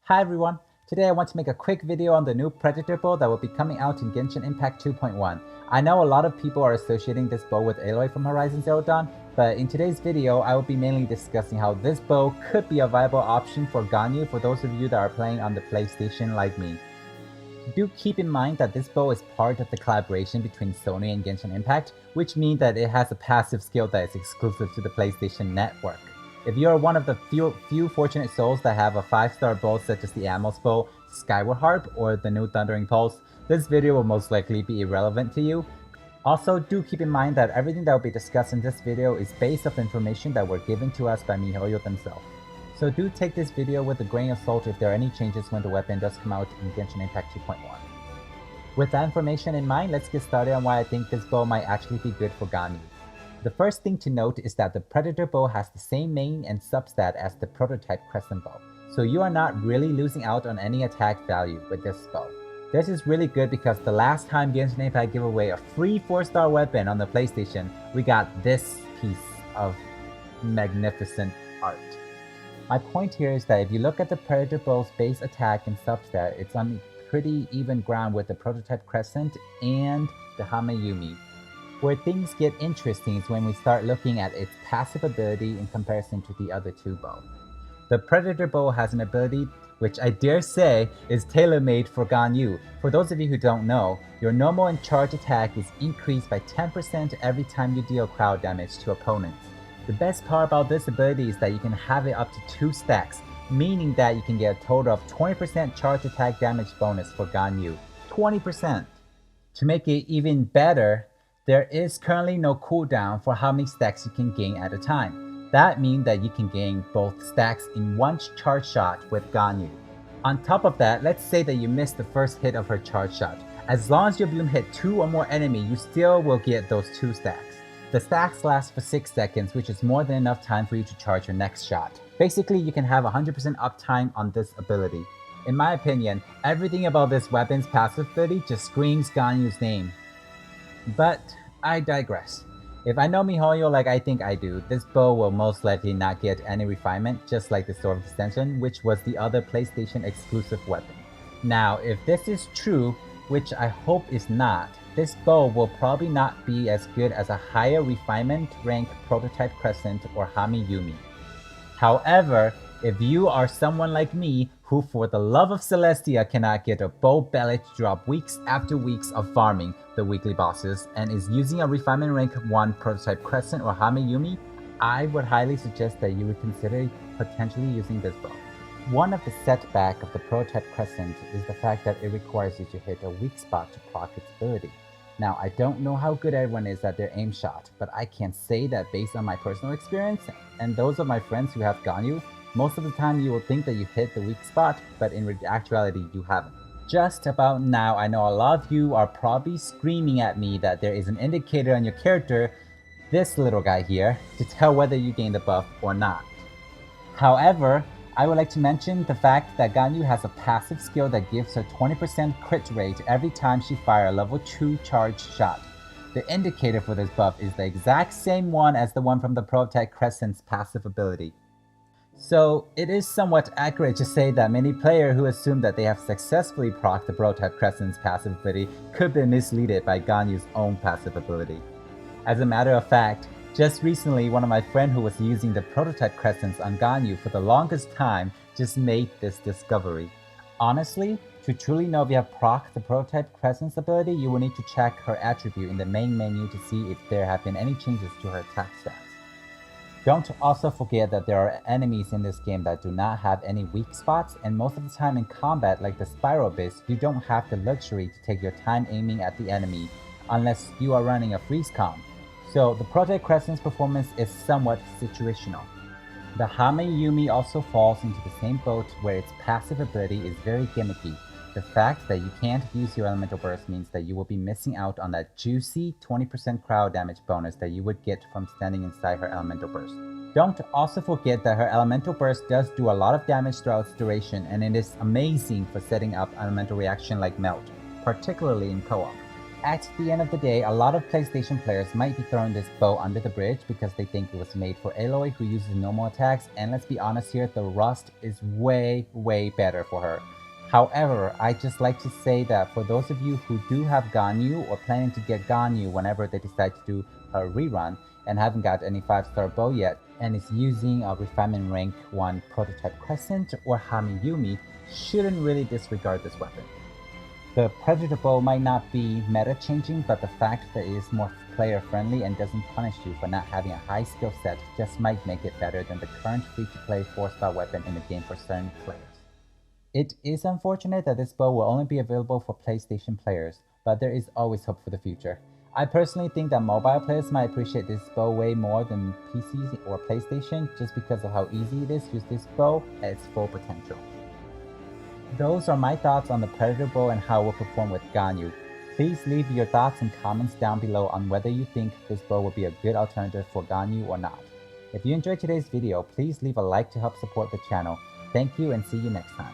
Hi everyone! Today I want to make a quick video on the new Predator bow that will be coming out in Genshin Impact 2.1. I know a lot of people are associating this bow with Aloy from Horizon Zero Dawn, but in today's video I will be mainly discussing how this bow could be a viable option for Ganyu for those of you that are playing on the PlayStation like me. Do keep in mind that this bow is part of the collaboration between Sony and Genshin Impact, which means that it has a passive skill that is exclusive to the PlayStation Network. If you are one of the few fortunate souls that have a 5-star bow such as the Amos bow, Skyward Harp, or the new Thundering Pulse, this video will most likely be irrelevant to you. Also, do keep in mind that everything that will be discussed in this video is based off information that were given to us by miHoYo themselves. So do take this video with a grain of salt if there are any changes when the weapon does come out in Genshin Impact 2.1. With that information in mind, let's get started on why I think this bow might actually be good for Ganyu. The first thing to note is that the Predator bow has the same main and substat as the prototype Crescent bow, so you are not really losing out on any attack value with this bow. This is really good because the last time Genshin Impact gave away a free 4-star weapon on the PlayStation, we got this piece of magnificent art. My point here is that if you look at the Predator bow's base attack and substat, it's on pretty even ground with the prototype Crescent and the Hamayumi. Where things get interesting is when we start looking at its passive ability in comparison to the other two bows. The Predator bow has an ability which I dare say is tailor-made for Ganyu. For those of you who don't know, your normal and charge attack is increased by 10% every time you deal crowd damage to opponents. The best part about this ability is that you can have it up to 2 stacks, meaning that you can get a total of 20% charge attack damage bonus for Ganyu. 20%! To make it even better, there is currently no cooldown for how many stacks you can gain at a time. That means that you can gain both stacks in one charge shot with Ganyu. On top of that, let's say that you missed the first hit of her charge shot. As long as your bloom hit 2 or more enemies, you still will get those 2 stacks. The stacks last for 6 seconds, which is more than enough time for you to charge your next shot. Basically, you can have 100% uptime on this ability. In my opinion, everything about this weapon's passive ability just screams Ganyu's name. But I digress. If I know miHoYo like I think I do, this bow will most likely not get any refinement, just like the Sword of Extension, which was the other PlayStation exclusive weapon. Now, if this is true, which I hope is not, this bow will probably not be as good as a higher refinement rank prototype Crescent or Hamayumi. However, if you are someone like me who for the love of Celestia cannot get a bow belly to drop weeks after weeks of farming the weekly bosses and is using a refinement rank 1 prototype Crescent or Hamayumi, I would highly suggest that you would consider potentially using this bow. One of the setbacks of the prototype Crescent is the fact that it requires you to hit a weak spot to proc its ability. Now, I don't know how good everyone is at their aim shot, but I can say that based on my personal experience and those of my friends who have Ganyu, most of the time you will think that you hit the weak spot, but in actuality you haven't. Just about now, I know a lot of you are probably screaming at me that there is an indicator on your character, this little guy here, to tell whether you gain the buff or not. However, I would like to mention the fact that Ganyu has a passive skill that gives her 20% crit rate every time she fires a level 2 charge shot. The indicator for this buff is the exact same one as the one from the prototype Crescent's passive ability. So it is somewhat accurate to say that many players who assume that they have successfully procced the prototype Crescent's passive ability could be misled by Ganyu's own passive ability. As a matter of fact, just recently one of my friends who was using the prototype Crescents on Ganyu for the longest time just made this discovery. Honestly, to truly know if you have procced the prototype Crescent's ability, you will need to check her attribute in the main menu to see if there have been any changes to her attack stats. Don't also forget that there are enemies in this game that do not have any weak spots, and most of the time in combat like the Spiral Abyss, you don't have the luxury to take your time aiming at the enemy unless you are running a freeze comp. So the prototype Crescent's performance is somewhat situational. The Hamayumi also falls into the same boat where its passive ability is very gimmicky. The fact that you can't use your elemental burst means that you will be missing out on that juicy 20% crowd damage bonus that you would get from standing inside her elemental burst. Don't also forget that her elemental burst does do a lot of damage throughout its duration, and it is amazing for setting up elemental reaction like melt, particularly in co-op. At the end of the day, a lot of PlayStation players might be throwing this bow under the bridge because they think it was made for Aloy, who uses normal attacks, and let's be honest here, the rust is way better for her. However, I just like to say that for those of you who do have Ganyu or planning to get Ganyu whenever they decide to do a rerun and haven't got any 5-star bow yet and is using a Refinement rank 1 prototype Crescent or Hamiyumi, shouldn't really disregard this weapon. The Predator Bow might not be meta changing, but the fact that it is more player friendly and doesn't punish you for not having a high skill set just might make it better than the current free-to-play 4-star weapon in the game for certain players. It is unfortunate that this bow will only be available for PlayStation players, but there is always hope for the future. I personally think that mobile players might appreciate this bow way more than PC or PlayStation just because of how easy it is to use this bow at its full potential. Those are my thoughts on the Predator Bow and how it will perform with Ganyu. Please leave your thoughts and comments down below on whether you think this bow will be a good alternative for Ganyu or not. If you enjoyed today's video, please leave a like to help support the channel. Thank you and see you next time.